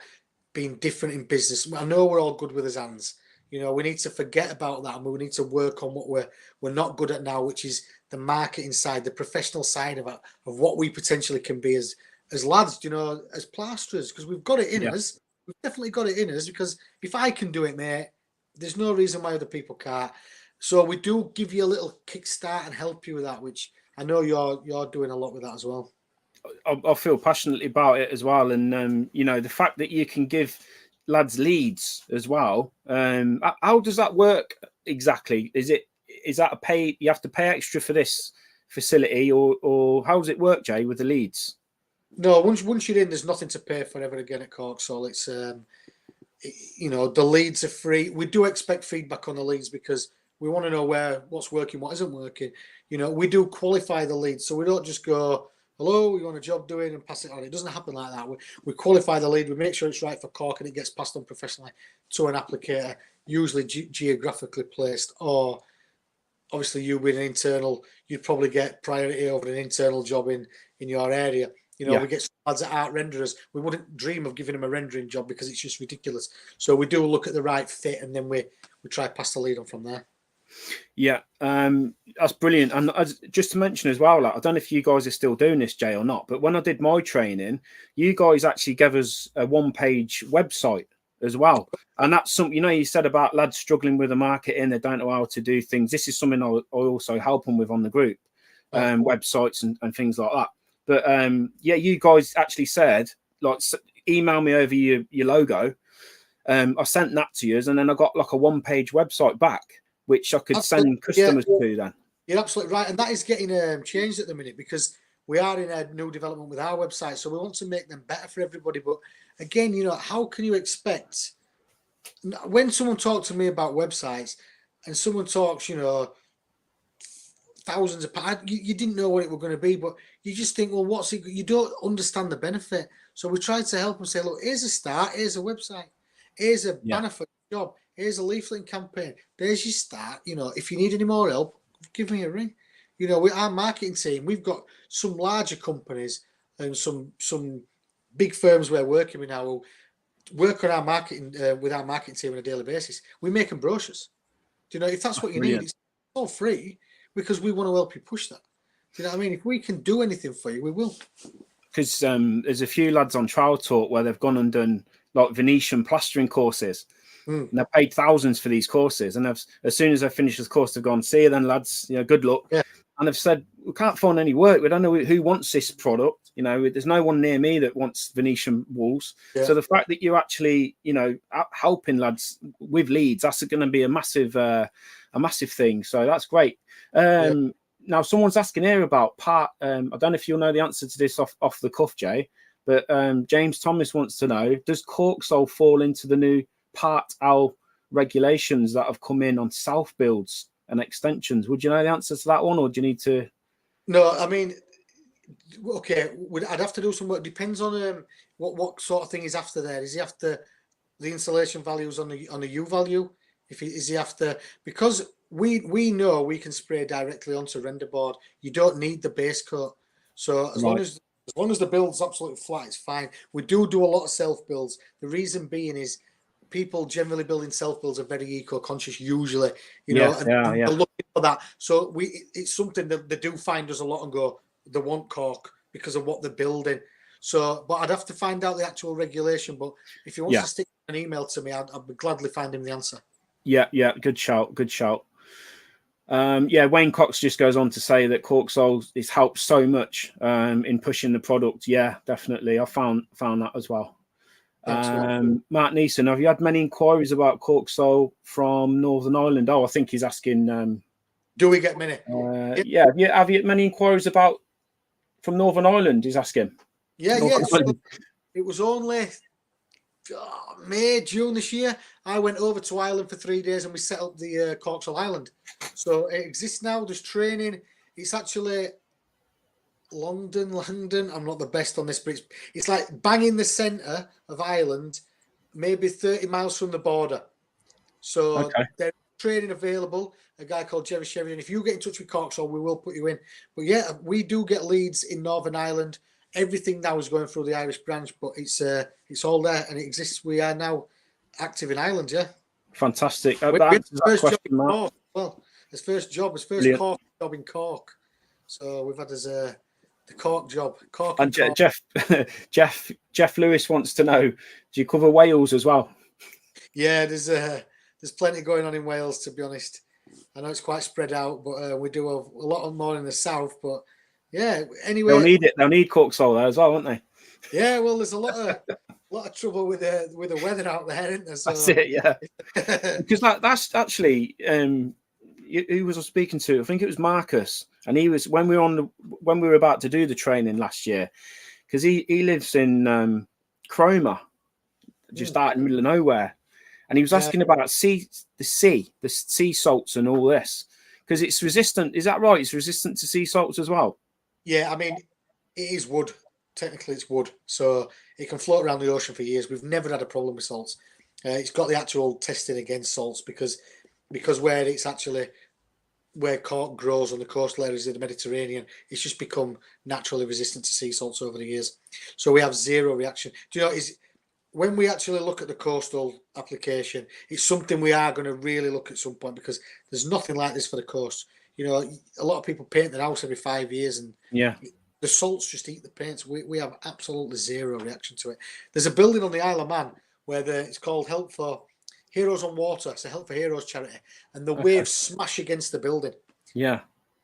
being different in business. I know we're all good with his hands. You know, we need to forget about that, and we need to work on what we're not good at now, which is the marketing side, the professional side of what we potentially can be as lads, you know, as plasterers, because we've got it in us. We've definitely got it in us, because if I can do it, mate, there's no reason why other people can't. So we do give you a little kickstart and help you with that, which I know you're doing a lot with that as well. I feel passionately about it as well, and you know, the fact that you can give lads leads as well. How does that work exactly? Is that a pay? You have to pay extra for this facility, or how does it work, Jay, with the leads? No, once you're in, there's nothing to pay for ever again at CORKSOL. It's you know, the leads are free. We do expect feedback on the leads, because we want to know what's working, what isn't working. You know, we do qualify the leads, so we don't just go, hello, you want a job doing, and pass it on. It doesn't happen like that. We qualify the lead, we make sure it's right for Cork, and it gets passed on professionally to an applicator, usually geographically placed, or obviously you being an internal, you'd probably get priority over an internal job in your area. You know, we get lads that aren't renderers. We wouldn't dream of giving them a rendering job, because it's just ridiculous. So we do look at the right fit, and then we try to pass the lead on from there. Yeah, that's brilliant. And just to mention as well, like, I don't know if you guys are still doing this, Jay, or not, but when I did my training, you guys actually gave us a one-page website as well. And that's something, you know, you said about lads struggling with the marketing, they don't know how to do things. This is something I also help them with on the group, websites and things like that. But yeah, you guys actually said, like, email me over your logo. I sent that to you, and then I got like a one-page website back, which I could send customers to then. You're absolutely right. And that is getting changed at the minute, because we are in a new development with our website. So we want to make them better for everybody. But again, you know, how can you expect, when someone talks to me about websites and someone talks, you know, thousands of pounds, you didn't know what it was going to be, but you just think, well, what's it? You don't understand the benefit. So we tried to help them say, look, here's a start, here's a website, here's a banner for the job, here's a leafleting campaign, there's your start. You know, if you need any more help, give me a ring. You know, with our marketing team, we've got some larger companies and some big firms we're working with now who work on our marketing with our marketing team on a daily basis. We make them brochures. Do you know, if that's what you need, it's all free, because we want to help you push that. Do you know what I mean? If we can do anything for you, we will. Because there's a few lads on Trial Talk where they've gone and done like Venetian plastering courses. And they've paid thousands for these courses. And as soon as they finish this course, they've gone, see you then, lads, you know, good luck. Yeah. And they've said, we can't find any work. We don't know who wants this product. You know, there's no one near me that wants Venetian walls. Yeah. So the fact that you're actually, you know, helping lads with leads, that's going to be a massive thing. So that's great. Now, someone's asking here about part. I don't know if you'll know the answer to this off the cuff, Jay, but James Thomas wants to know, does CORKSOL fall into the new Part L regulations that have come in on self builds and extensions? Would you know the answer to that one, or do you need to? No, I mean, okay, I'd have to do some work. Depends on what sort of thing is after there. Is he after the installation values on the U value? Is he after, because we know we can spray directly onto render board. You don't need the base coat. So as long as the build's absolutely flat, it's fine. We do a lot of self builds. The reason being is people generally building self-builds are very eco-conscious usually, and Yeah. they're looking for that. So it's something that they do find us a lot and go, they want cork because of what they're building. So, but I'd have to find out the actual regulation. But if he wants to stick an email to me, I'd gladly find him the answer. Yeah. Good shout. Wayne Cox just goes on to say that CORKSOL has helped so much in pushing the product. Yeah, definitely. I found that as well. Matt Neeson, have you had many inquiries about CORKSOL from Northern Ireland? Oh, I think he's asking. Do we get many? Have you had many inquiries from Northern Ireland? He's asking. Yeah. So it was only May, June this year. I went over to Ireland for 3 days and we set up the CORKSOL Island. So it exists now. There's training. It's actually London. I'm not the best on this, but it's like bang in the centre of Ireland, maybe 30 miles from the border. So there's training available. A guy called Jerry Sheridan. If you get in touch with CORKSOL, we will put you in. But yeah, we do get leads in Northern Ireland. Everything now is going through the Irish branch, but it's all there and it exists. We are now active in Ireland. Yeah, fantastic. His first job Cork job in Cork. So we've had the Cork job. Cork and Cork. Jeff Lewis wants to know: do you cover Wales as well? Yeah, there's plenty going on in Wales. To be honest, I know it's quite spread out, but we do a lot more in the south. But yeah, anyway, they'll need CORKSOL there as well, won't they? Yeah, well, there's a lot of trouble with the weather out there, isn't there? So, that's it, yeah. Because that's actually who was I speaking to? I think it was Marcus, and he was when we were about to do the training last year, because he lives in Cromer, just out in the middle of nowhere, and he was asking about the sea salts and all this, because it's resistant. Is that right? It's resistant to sea salts as well. Yeah, I mean, it is wood. Technically, it's wood, so it can float around the ocean for years. We've never had a problem with salts. It's got the actual testing against salts because where cork grows on the coastal areas of the Mediterranean, it's just become naturally resistant to sea salts over the years. So we have zero reaction. Do you know, when we actually look at the coastal application, it's something we are going to really look at some point because there's nothing like this for the coast. You know, a lot of people paint their house every 5 years and the salts just eat the paints. We have absolutely zero reaction to it. There's a building on the Isle of Man where it's called Help for Heroes on Water. It's a Help for Heroes charity, and the waves smash against the building. Yeah,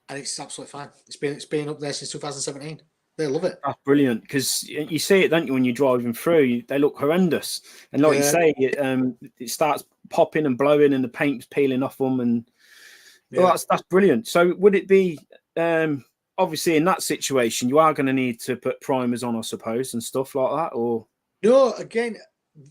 and it's absolutely fine. It's been up there since 2017. They love it. That's brilliant because you see it, don't you, when you're driving through? They look horrendous, and like you say, it starts popping and blowing, and the paint's peeling off them, and that's brilliant. So would it be? Obviously, in that situation, you are going to need to put primers on, I suppose, and stuff like that, or no? Again,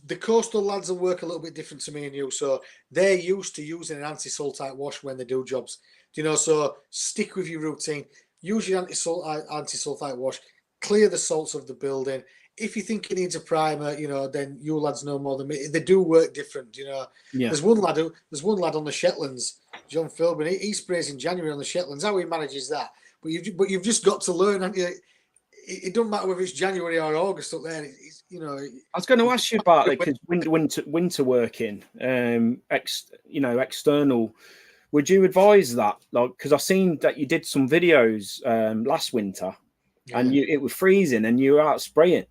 the coastal lads will work a little bit different to me and you, so they're used to using an anti-saltite wash when they do jobs. Do you know? So stick with your routine. Use your anti-sulfite wash. Clear the salts of the building. If you think it needs a primer, then you lads know more than me. They do work different, Yeah. There's one lad on the Shetlands, John Philbin. He sprays in January on the Shetlands. How he manages that? But you've just got to learn, haven't you? It doesn't matter whether it's January or August up there. I was going to ask you about it because winter working, external. Would you advise that? Like, because I've seen that you did some videos last winter, and it was freezing, and you were out spraying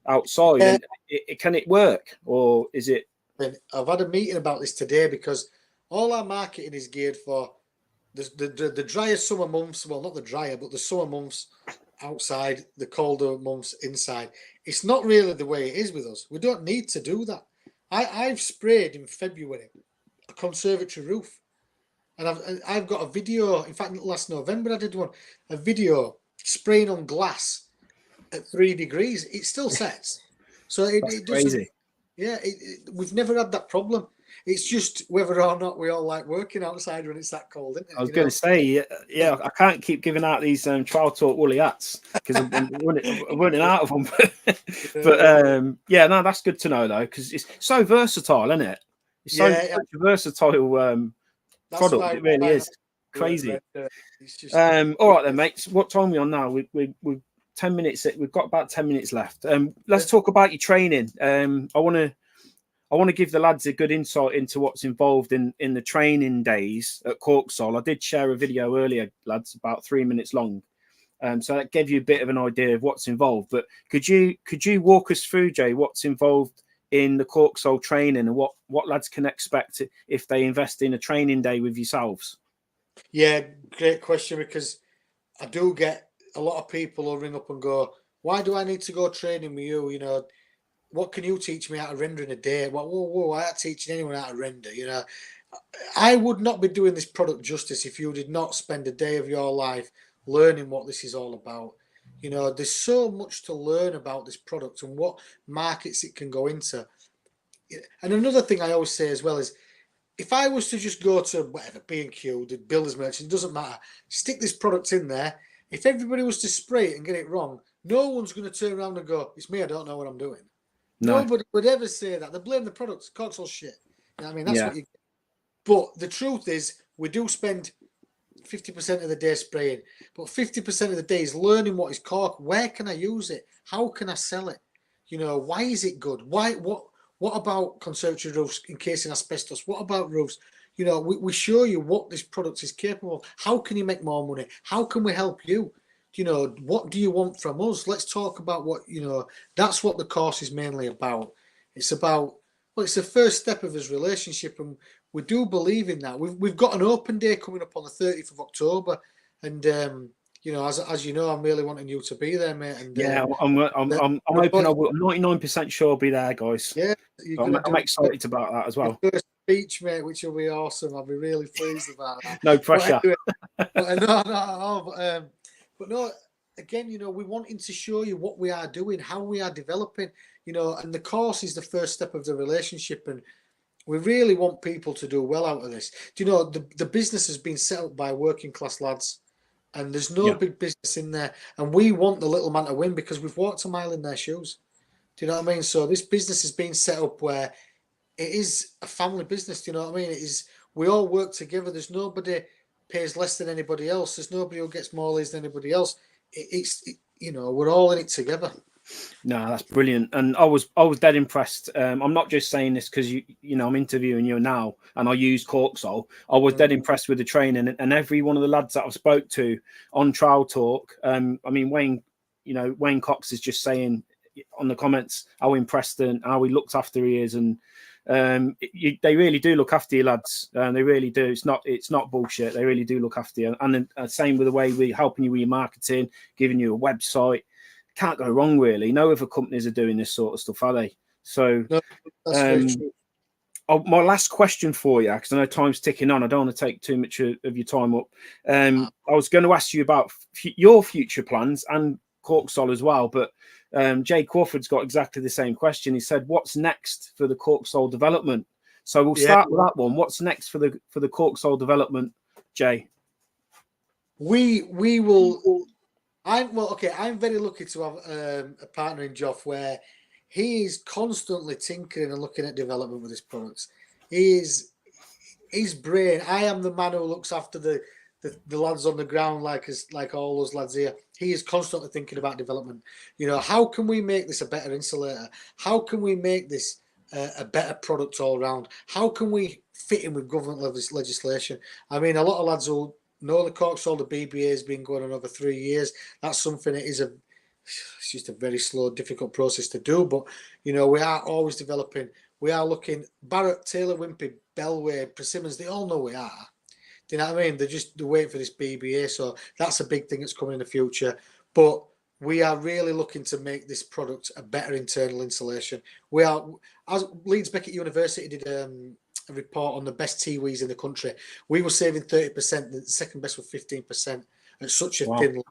outside. And can it work, or is it? I've had a meeting about this today because all our marketing is geared for the drier summer months. Well, not the drier, but the summer months outside, the colder months inside. It's not really the way it is with us. We don't need to do that. I've sprayed in February a conservatory roof. And I've got a video. In fact, last November I did a video spraying on glass at 3 degrees. It still sets. So it doesn't. Crazy. Yeah, we've never had that problem. It's just whether or not we all like working outside when it's that cold, isn't it? I was going to say, I can't keep giving out these Trial Talk woolly hats because I'm running out of them. But that's good to know though because it's so versatile, isn't it? It's such a versatile. Product, it really is crazy. All right then, mates. What time are we on now? We're 10 minutes. We've got about 10 minutes left. Let's talk about your training. I want I want to give the lads a good insight into what's involved in the training days at CORKSOL. I did share a video earlier, lads, about 3 minutes long. So that gave you a bit of an idea of what's involved. But could you walk us through, Jay, what's involved in the CORKSOL training and what lads can expect if they invest in a training day with yourselves? Yeah, great question, because I do get a lot of people who ring up and go, why do I need to go training with you? You know, what can you teach me how to render in a day? Well, whoa, I'm not teaching anyone how to render. You know, I would not be doing this product justice if you did not spend a day of your life learning what this is all about. You know, there's so much to learn about this product and what markets it can go into. And another thing I always say as well is, if I was to just go to whatever, B&Q, the builder's merchant, it doesn't matter, stick this product in there, if everybody was to spray it and get it wrong, no one's going to turn around and go, it's me, I don't know what I'm doing. No. Nobody would ever say that. They blame the product. CORKSOL shit. You know what I mean? That's Yeah. what you get. But the truth is, we do spend 50% of the day spraying, but 50% of the day is learning what is cork. Where can I use it? How can I sell it? You know, why is it good? What about conservatory roofs encasing asbestos? What about roofs? You know, we show you what this product is capable of. How can you make more money? How can we help you? You know, what do you want from us? Let's talk about what, you know, that's what the course is mainly about. It's about, well, it's the first step of his relationship, and we do believe in that. We've got an open day coming up on the 30th of October, and you know, as you know, I'm really wanting you to be there, mate. And yeah, I'm hoping I will. I'm 99% sure I'll be there, guys. Yeah, I'm excited about that as well. First speech, mate, which will be awesome. I'll be really pleased about that. No pressure. But no, again, you know, we're wanting to show you what we are doing, how we are developing, you know, and the course is the first step of the relationship, and we really want people to do well out of this. Do you know, the business has been set up by working class lads, and there's no big business in there, and we want the little man to win because we've walked a mile in their shoes. Do you know what I mean? So this business is being set up where it is a family business. Do you know what I mean? It is. We all work together. There's nobody pays less than anybody else. There's nobody who gets more leads than anybody else. You know, we're all in it together. No, that's brilliant, and I was dead impressed. I'm not just saying this because you know I'm interviewing you now, and I use CORKSOL. I was dead impressed with the training, and every one of the lads that I've spoke to on Trial Talk. I mean, Wayne Cox is just saying on the comments how impressed and how he looked after he is, and they really do look after you, lads. They really do. It's not bullshit. They really do look after you, and same with the way we're helping you with your marketing, giving you a website. Can't go wrong, really. No other companies are doing this sort of stuff, are they? So, no, that's very true. My last question for you, because I know time's ticking on. I don't want to take too much of your time up. I was going to ask you about your future plans and CORKSOL as well, but Jay Crawford's got exactly the same question. He said, "What's next for the CORKSOL development?" So we'll start with that one. What's next for the CORKSOL development, Jay? We will. I'm very lucky to have a partner in Joff where he is constantly tinkering and looking at development with his products. His brain. I am the man who looks after the lads on the ground, like all those lads here. He is constantly thinking about development. You know, how can we make this a better insulator? How can we make this a better product all round? How can we fit in with government legislation? I mean, a lot of lads will know the CORKSOL, the BBA has been going on over 3 years. That's something it's just a very slow, difficult process to do. But, you know, we are always developing. We are looking, Barrett, Taylor, Wimpey, Bellway, Persimmons, they all know we are. Do you know what I mean? They're waiting for this BBA. So that's a big thing that's coming in the future. But we are really looking to make this product a better internal insulation. We are, as Leeds Beckett University did a report on the best TWEs in the country. We were saving 30%. The second best was 15% at such a thin line.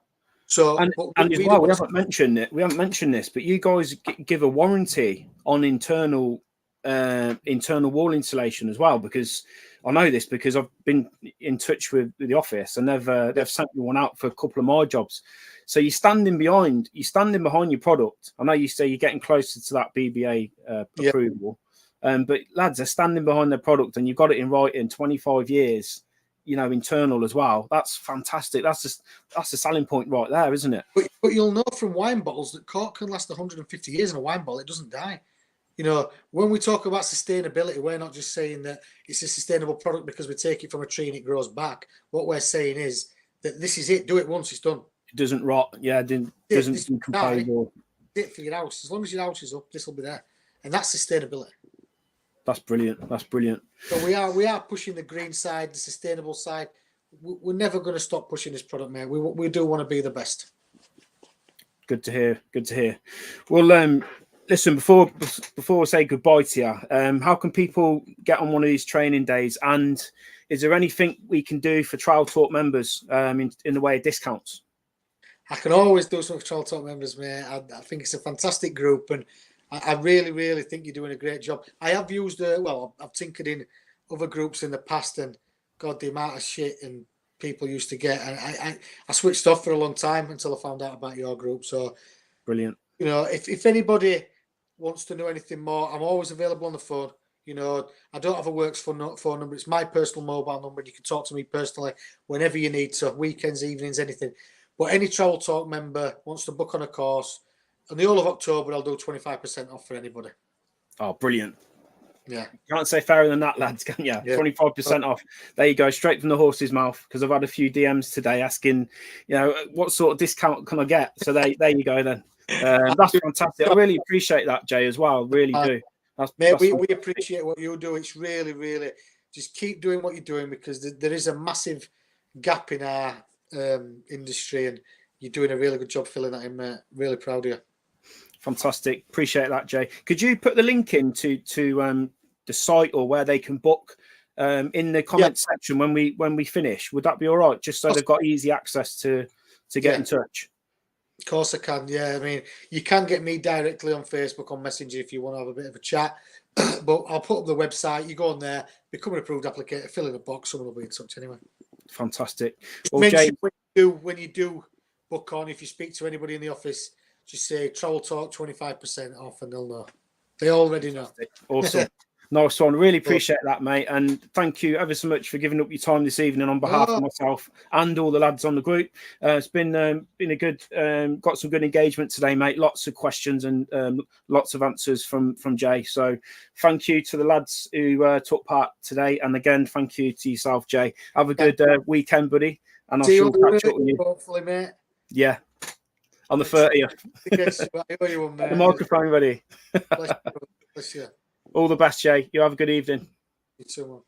So, we haven't mentioned it. We haven't mentioned this, but you guys give a warranty on internal wall insulation as well. Because I know this because I've been in touch with the office, and they've sent me one out for a couple of my jobs. So you're standing behind your product. I know you say you're getting closer to that BBA approval. But lads are standing behind their product, and you've got it in writing 25 years, you know, internal as well. That's fantastic. That's a selling point right there, isn't it? But you'll know from wine bottles that cork can last 150 years in a wine bottle. It doesn't die. You know, when we talk about sustainability, we're not just saying that it's a sustainable product because we take it from a tree and it grows back. What we're saying is that this is it. Do it once, it's done. It doesn't rot. Yeah, it doesn't decompose. It for your house. As long as your house is up, this will be there. And that's sustainability. That's brilliant. That's brilliant. So we are pushing the green side, the sustainable side. We're never going to stop pushing this product, mate. We do want to be the best. Good to hear. Good to hear. Well, listen, before we say goodbye to you, how can people get on one of these training days? And is there anything we can do for Trial Talk members in the way of discounts? I can always do something for Trial Talk members, mate. I think it's a fantastic group, and I really, really think you're doing a great job. I have used, I've tinkered in other groups in the past, and God, the amount of shit and people used to get, and I switched off for a long time until I found out about your group. So brilliant. You know, if anybody wants to know anything more, I'm always available on the phone. You know, I don't have a works phone number. It's my personal mobile number. You can talk to me personally whenever you need to, weekends, evenings, anything. But any Travel Talk member wants to book on a course, in the whole of October, I'll do 25% off for anybody. Oh, brilliant. Yeah. You can't say fairer than that, lads, can you? Yeah. 25% off. There you go, straight from the horse's mouth, because I've had a few DMs today asking, you know, what sort of discount can I get? So there you go then. That's fantastic. I really appreciate that, Jay, as well. Really do. Mate, we appreciate what you do. It's really, really, just keep doing what you're doing, because there is a massive gap in our industry, and you're doing a really good job filling that in, mate. Really proud of you. Fantastic. Appreciate that, Jay. Could you put the link in to the site or where they can book in the comment section when we finish? Would that be all right? Just so they've got easy access to get in touch. Of course I can. Yeah, I mean, you can get me directly on Facebook, on Messenger, if you want to have a bit of a chat. But I'll put up the website. You go on there, become an approved applicator, fill in a box. Someone will be in touch anyway. Fantastic. Well, Jay, when you do book on, if you speak to anybody in the office, just say Travel Talk 25% off, and they'll know. They already know. Awesome. Nice one. Really appreciate that, mate. And thank you ever so much for giving up your time this evening on behalf of myself and all the lads on the group. It's been a good, got some good engagement today, mate. Lots of questions and lots of answers from Jay. So thank you to the lads who took part today. And again, thank you to yourself, Jay. Have a good weekend, buddy. And I shall catch up with you. Hopefully, mate. Yeah. On the 30th. The microphone ready. Bless you. All the best, Jay. You have a good evening. You too, man.